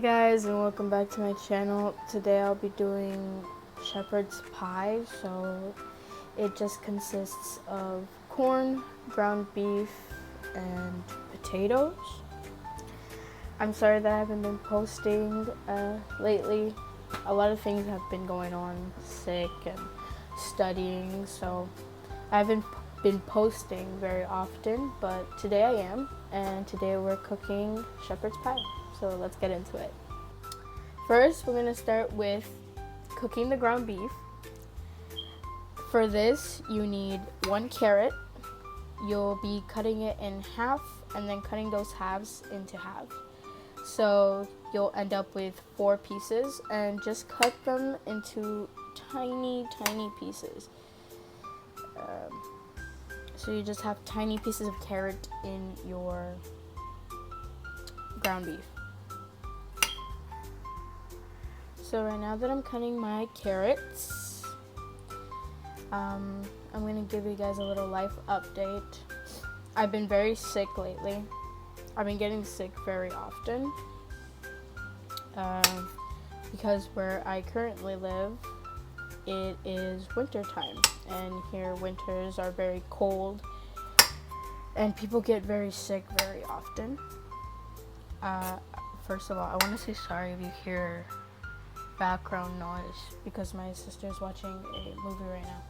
guys, and welcome back to my channel. Today I'll be doing shepherd's pie. So it just consists of corn, ground beef, and potatoes. I'm sorry that I haven't been posting lately. A lot of things have been going on, sick and studying, so I haven't been posting very often, but today I am, and today we're cooking shepherd's pie. So let's get into it. First, we're gonna start with cooking the ground beef. For this, you need 1 carrot. You'll be cutting it in half and then cutting those halves into halves. So you'll end up with 4 pieces, and just cut them into tiny pieces. So you just have tiny pieces of carrot in your ground beef. So right now that I'm cutting my carrots, I'm going to give you guys a little life update. I've been very sick lately. I've been getting sick very often because where I currently live, it is winter time, and here winters are very cold and people get very sick very often. First of all, I want to say sorry if you hear background noise because my sister's watching a movie right now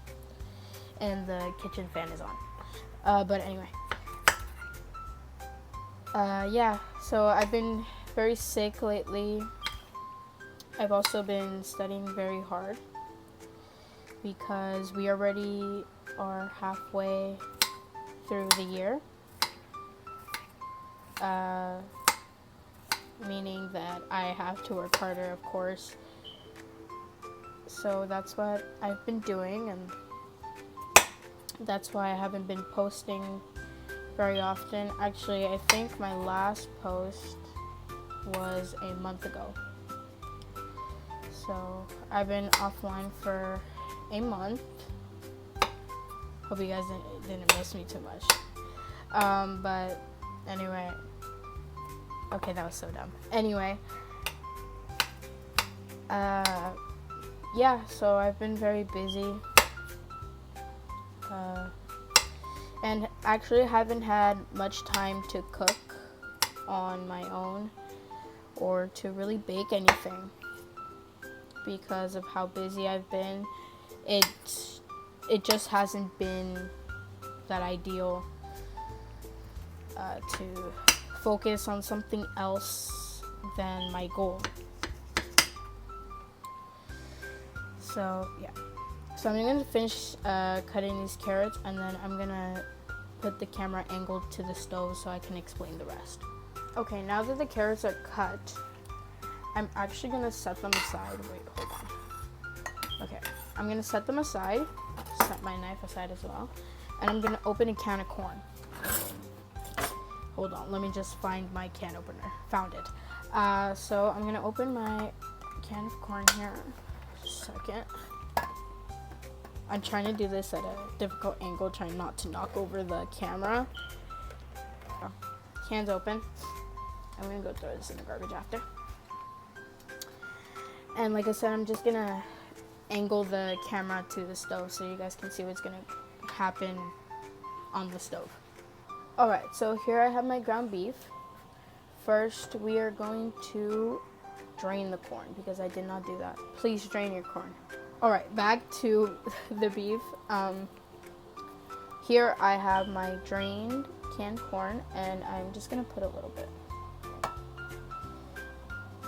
and the kitchen fan is on. But anyway, yeah, so I've been very sick lately. I've also been studying very hard because we already are halfway through the year, meaning that I have to work harder, of course. So that's what I've been doing, and that's why I haven't been posting very often. Actually, I think my last post was a month ago. So I've been offline for a month. Hope you guys didn't miss me too much. But anyway, okay, that was so dumb. Anyway, yeah, so I've been very busy. And actually haven't had much time to cook on my own or to really bake anything because of how busy I've been. It just hasn't been that ideal to focus on something else than my goal. So yeah, so I'm gonna finish cutting these carrots, and then I'm gonna put the camera angled to the stove so I can explain the rest. Okay, now that the carrots are cut, I'm actually gonna set them aside. Wait, hold on. Okay, I'm gonna set them aside, set my knife aside as well, and I'm gonna open a can of corn. Hold on, let me just find my can opener. Found it. So I'm gonna open my can of corn here. Second. I'm trying to do this at a difficult angle, trying not to knock over the camera. Oh, can's open. I'm gonna go throw this in the garbage after. And like I said, I'm just gonna angle the camera to the stove so you guys can see what's gonna happen on the stove. Alright, so here I have my ground beef. First, we are going to drain the corn because I did not do that. Please drain your corn. Alright, back to the beef. Here I have my drained canned corn, and I'm just gonna put a little bit.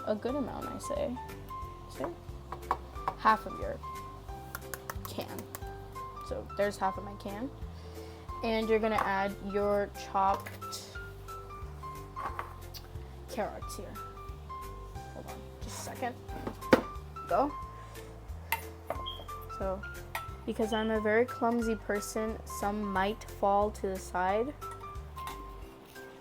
A good amount, I say. See? Half of your can. So there's half of my can. And you're gonna add your chopped carrots here. Hold on, just a second. Go. So, because I'm a very clumsy person, some might fall to the side,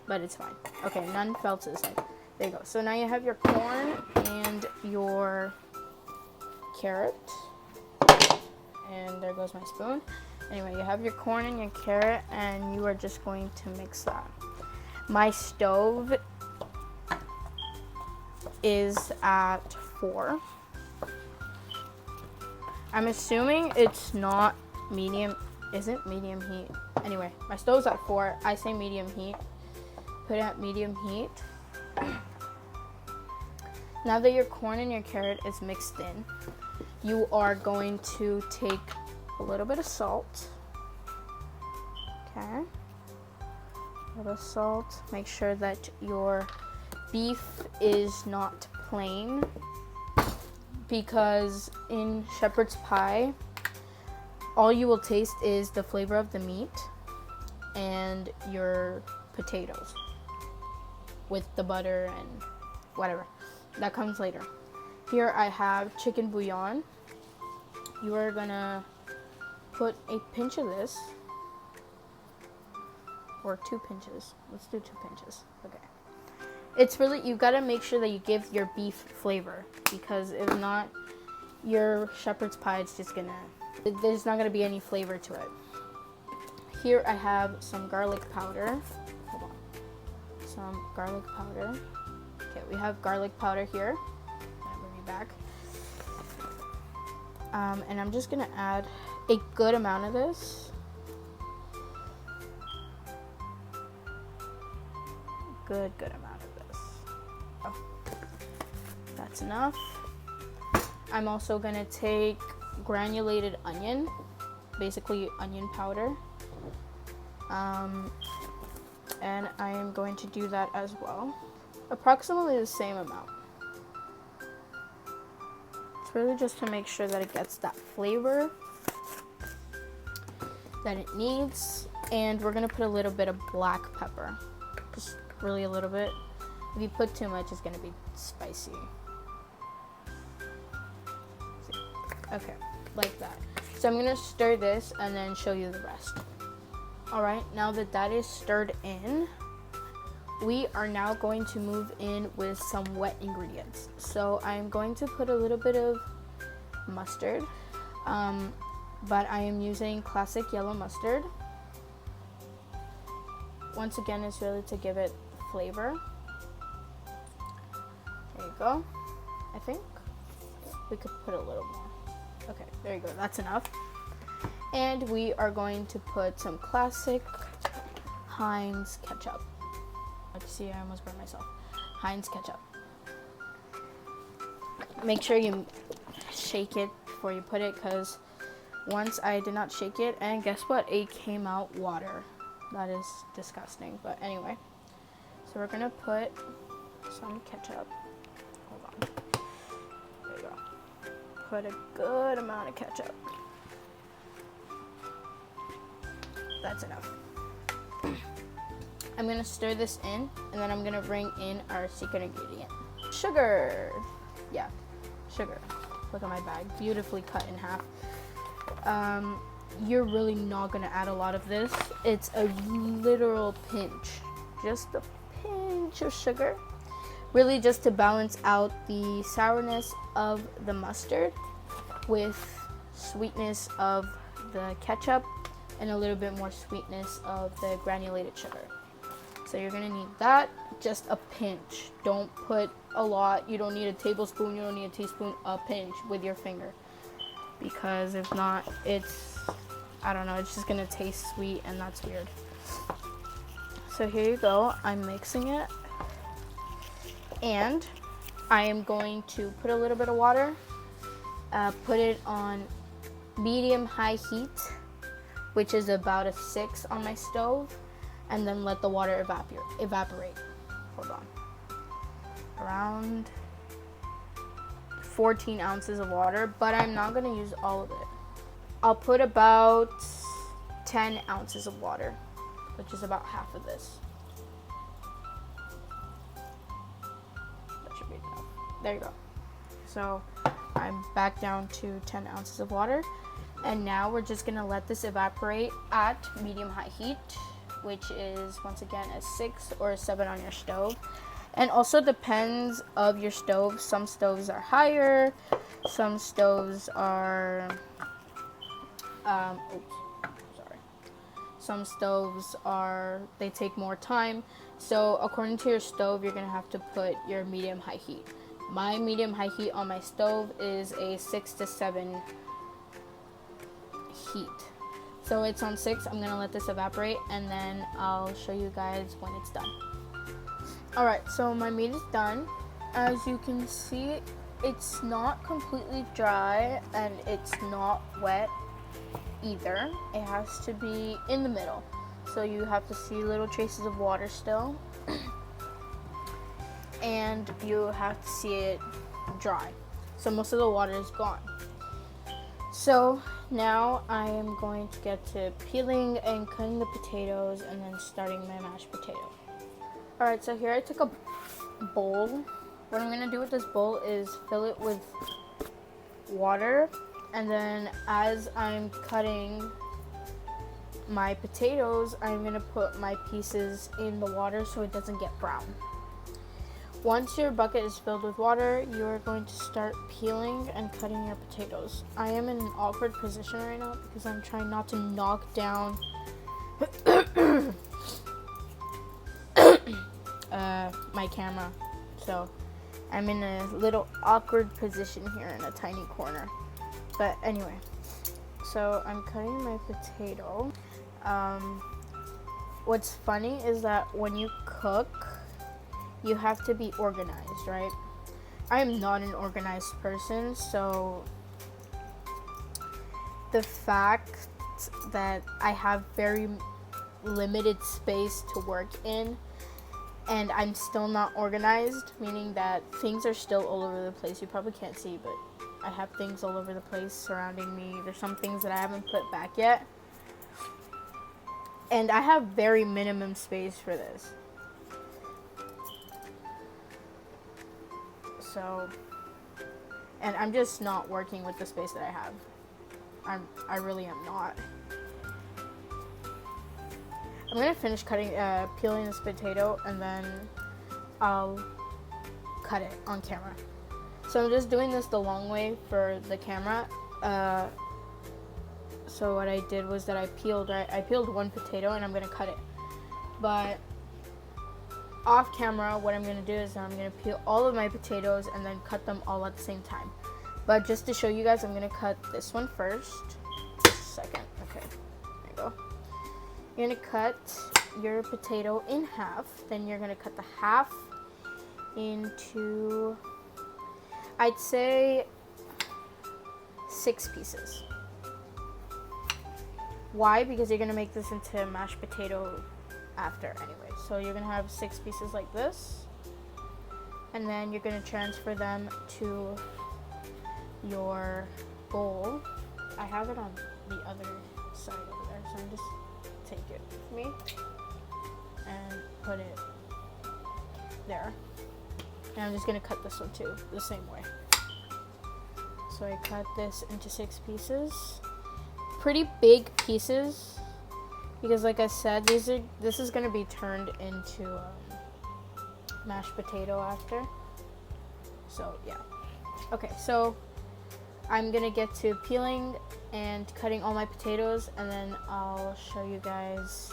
but it's fine. Okay, none fell to the side. There you go. So now you have your corn and your carrot. And there goes my spoon. Anyway, you have your corn and your carrot, and you are just going to mix that. My stove is at 4. I'm assuming it's not medium, isn't medium heat. Anyway, my stove's at 4. I say medium heat. Put it at medium heat. Now that your corn and your carrot is mixed in, you are going to take a little bit of salt. Okay. A little salt. Make sure that your beef is not plain, because in shepherd's pie, all you will taste is the flavor of the meat and your potatoes with the butter and whatever. That comes later. Here I have chicken bouillon. You are gonna put a pinch of this, or 2 pinches. Let's do 2 pinches. Okay. It's really, you gotta make sure that you give your beef flavor, because if not, your shepherd's pie is just gonna, there's not gonna be any flavor to it. Here I have some garlic powder. Hold on. Some garlic powder. Okay, we have garlic powder here. I'll bring it back. And I'm just gonna add a good amount of this. Good amount of this. Oh, that's enough. I'm also gonna take granulated onion, basically onion powder. And I am going to do that as well. Approximately the same amount. It's really just to make sure that it gets that flavor that it needs. And we're gonna put a little bit of black pepper. Just really a little bit. If you put too much, it's gonna be spicy. Okay, like that. So I'm gonna stir this and then show you the rest. Alright, now that that is stirred in, we are now going to move in with some wet ingredients. So I'm going to put a little bit of mustard, but I am using classic yellow mustard. Once again, it's really to give it flavor. There you go. I think we could put a little more. Okay, there you go. That's enough. And we are going to put some classic Heinz ketchup. See, I almost burned myself. Heinz ketchup. Make sure you shake it before you put it, because once I did not shake it, and guess what? It came out water. That is disgusting, but anyway. So we're gonna put some ketchup. Hold on. There you go. Put a good amount of ketchup. That's enough. I'm gonna stir this in, and then I'm gonna bring in our secret ingredient. Sugar. Yeah, sugar. Look at my bag, beautifully cut in half. You're really not gonna add a lot of this. It's a literal pinch, just a pinch of sugar. Really just to balance out the sourness of the mustard with sweetness of the ketchup and a little bit more sweetness of the granulated sugar. So you're gonna need that, just a pinch. Don't put a lot. You don't need a tablespoon, you don't need a teaspoon, a pinch with your finger. Because if not, it's, I don't know, it's just gonna taste sweet and that's weird. So here you go, I'm mixing it. And I am going to put a little bit of water, put it on medium-high heat, which is about a 6 on my stove, and then let the water evaporate. Hold on. Around 14 ounces of water, but I'm not gonna use all of it. I'll put about 10 ounces of water, which is about half of this. That should be enough. There you go. So I'm back down to 10 ounces of water. And now we're just gonna let this evaporate at medium-high heat, which is once again a 6 or a 7 on your stove. And also depends of your stove. Some stoves are higher, some stoves are, some stoves are, they take more time. So according to your stove, you're gonna have to put your medium-high heat. My medium-high heat on my stove is a 6 to 7 heat. So it's on 6. I'm gonna let this evaporate and then I'll show you guys when it's done. Alright, so my meat is done. As you can see, it's not completely dry and it's not wet either. It has to be in the middle. So you have to see little traces of water still. And you have to see it dry. So most of the water is gone. So now I am going to get to peeling and cutting the potatoes and then starting my mashed potato. Alright, so here I took a bowl. What I'm gonna do with this bowl is fill it with water, and then as I'm cutting my potatoes, I'm gonna put my pieces in the water so it doesn't get brown. Once your bucket is filled with water, you are going to start peeling and cutting your potatoes. I am in an awkward position right now because I'm trying not to knock down my camera. So I'm in a little awkward position here in a tiny corner. But anyway, so I'm cutting my potato. What's funny is that when you cook, you have to be organized, right? I am not an organized person, so the fact that I have very limited space to work in and I'm still not organized, meaning that things are still all over the place. You probably can't see, but I have things all over the place surrounding me. There's some things that I haven't put back yet. And I have very minimum space for this. So, and I'm just not working with the space that I have. I really am not. I'm gonna finish peeling this potato and then I'll cut it on camera. So I'm just doing this the long way for the camera. So what I did was that I peeled one potato and I'm gonna cut it. But off camera, what I'm gonna do is I'm gonna peel all of my potatoes and then cut them all at the same time. But just to show you guys, I'm gonna cut this one first. Just a second. Okay, there you go. You're gonna cut your potato in half. Then you're gonna cut the half into, I'd say, 6 pieces. Why? Because you're gonna make this into a mashed potato after anyway. So you're gonna have 6 pieces like this. And then you're gonna transfer them to your bowl. I have it on the other side over there, so I'm just take it with me and put it there. And I'm just gonna cut this one too, the same way. So I cut this into 6 pieces. Pretty big pieces, because like I said, this is gonna be turned into mashed potato after. So yeah. Okay, so I'm gonna get to peeling and cutting all my potatoes, and then I'll show you guys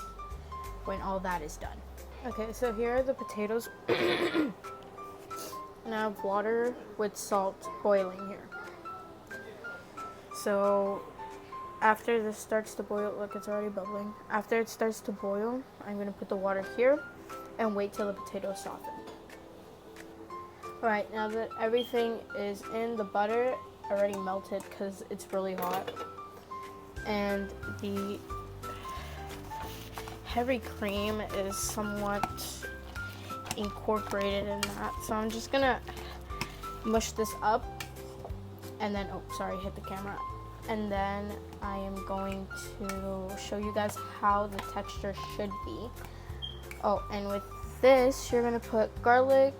when all that is done. Okay, so here are the potatoes. And I have water with salt boiling here. So after this starts to boil, look, it's already bubbling. After it starts to boil, I'm gonna put the water here and wait till the potatoes soften. Alright, now that everything is in, the butter already melted because it's really hot. And the heavy cream is somewhat incorporated in that. So I'm just gonna mush this up and then, oh, sorry, hit the camera. And then I am going to show you guys how the texture should be. Oh, and with this, you're gonna put garlic.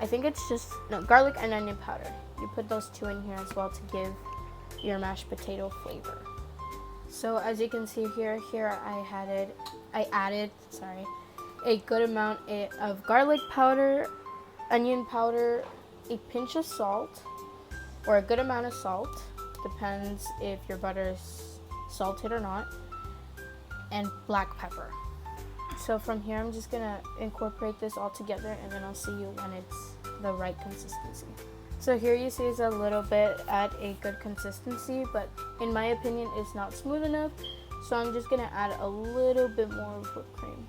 I think it's just, no, garlic and onion powder. You put those 2 in here as well to give your mashed potato flavor. So as you can see here I added a good amount of garlic powder, onion powder, a pinch of salt, or a good amount of salt, depends if your butter is salted or not, and black pepper. So from here, I'm just gonna incorporate this all together, and then I'll see you when it's the right consistency. So here you see it's a little bit at a good consistency, but in my opinion, it's not smooth enough. So I'm just gonna add a little bit more of whipped cream.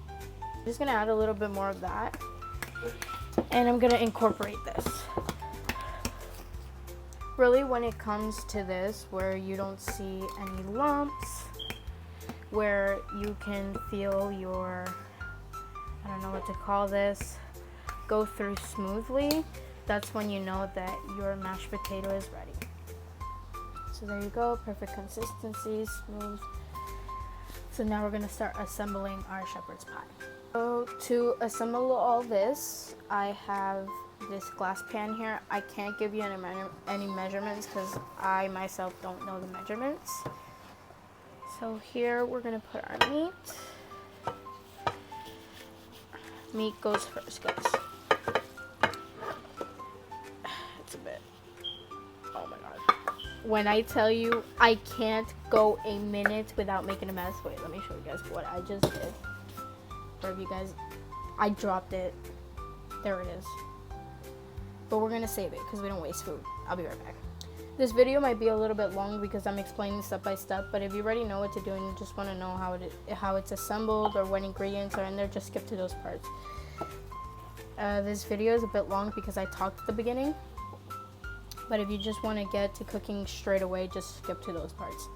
I'm just gonna add a little bit more of that, and I'm gonna incorporate this. Really, when it comes to this, where you don't see any lumps, where you can feel your, I don't know what to call this, go through smoothly, that's when you know that your mashed potato is ready. So there you go, perfect consistency, smooth. So now we're gonna start assembling our shepherd's pie. So to assemble all this, I have this glass pan here. I can't give you any measurements because I myself don't know the measurements. So here we're gonna put our meat. Meat goes first, guys. It's a bit, oh my god. When I tell you I can't go a minute without making a mess. Wait, let me show you guys what I just did. For you guys, I dropped it. There it is. But we're gonna save it because we don't waste food. I'll be right back. This video might be a little bit long because I'm explaining step by step, but if you already know what to do and you just want to know how it's assembled or what ingredients are in there, just skip to those parts. This video is a bit long because I talked at the beginning, but if you just want to get to cooking straight away, just skip to those parts.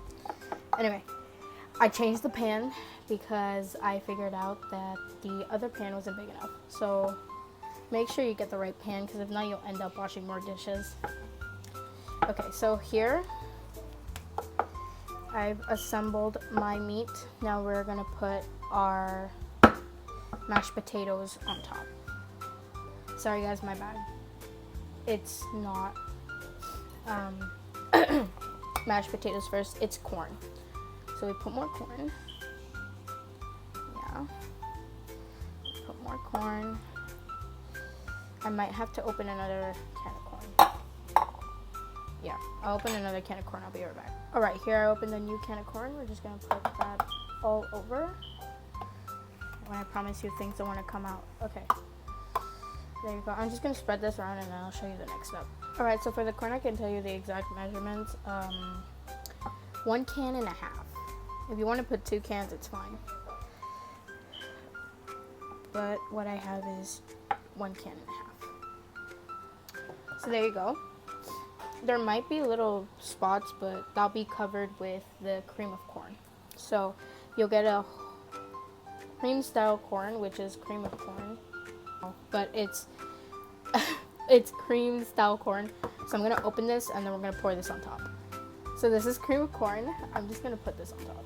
Anyway, I changed the pan because I figured out that the other pan wasn't big enough. So make sure you get the right pan because if not, you'll end up washing more dishes. Okay, so here I've assembled my meat. Now we're gonna put our mashed potatoes on top. Sorry guys, my bad. It's not mashed potatoes first, it's corn. So we put more corn. Yeah. Put more corn. I might have to open another can of corn. Yeah, I'll open another can of corn. I'll be right back. All right, here I opened a new can of corn. We're just gonna put that all over. When I promise you things don't want to come out. Okay, there you go. I'm just gonna spread this around and then I'll show you the next step. All right, so for the corn, I can tell you the exact measurements. 1.5 cans. If you want to put 2 cans, it's fine. But what I have is 1.5 cans. So there you go. There might be little spots, but that'll be covered with the cream of corn. So you'll get a cream style corn, which is cream of corn, but it's it's cream style corn. So I'm gonna open this and then we're gonna pour this on top. So this is cream of corn. I'm just gonna put this on top.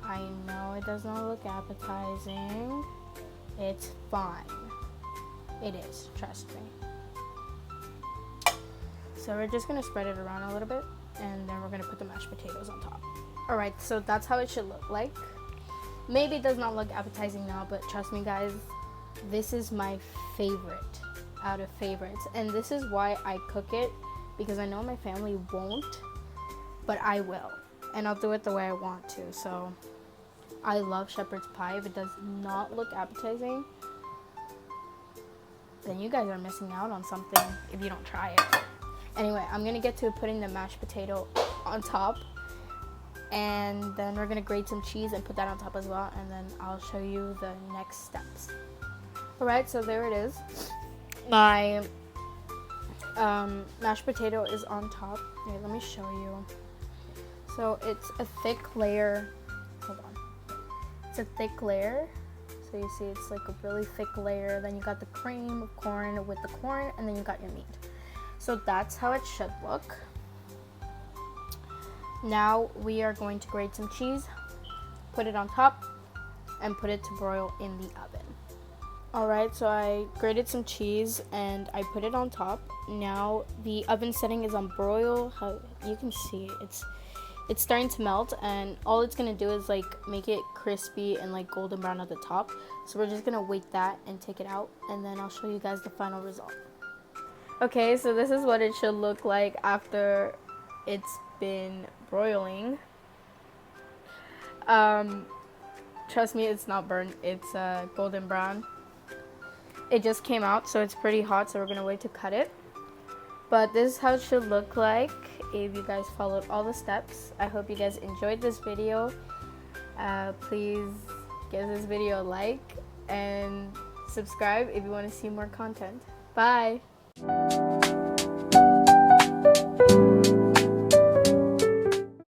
I know it does not look appetizing. It's fine. It is, trust me. So we're just gonna spread it around a little bit and then we're gonna put the mashed potatoes on top. All right, so that's how it should look like. Maybe it does not look appetizing now, but trust me guys, this is my favorite out of favorites. And this is why I cook it, because I know my family won't, but I will. And I'll do it the way I want to. So I love shepherd's pie. If it does not look appetizing, then you guys are missing out on something if you don't try it. Anyway, I'm gonna get to putting the mashed potato on top, and then we're gonna grate some cheese and put that on top as well, and then I'll show you the next steps. All right, so there it is. My mashed potato is on top. Here, let me show you. So it's a thick layer. Hold on. It's a thick layer. So you see it's like a really thick layer. Then you got the cream of corn with the corn, and then you got your meat. So that's how it should look. Now we are going to grate some cheese, put it on top, and put it to broil in the oven. Alright, so I grated some cheese and I put it on top. Now the oven setting is on broil. How you can see it's starting to melt, and all it's gonna do is like make it crispy and like golden brown at the top. So we're just gonna wait that and take it out, and then I'll show you guys the final result. Okay, so this is what it should look like after it's been broiling. Trust me, it's not burnt. It's golden brown. It just came out, so it's pretty hot, so we're gonna wait to cut it. But this is how it should look like if you guys followed all the steps. I hope you guys enjoyed this video. Please give this video a like and subscribe if you want to see more content. Bye!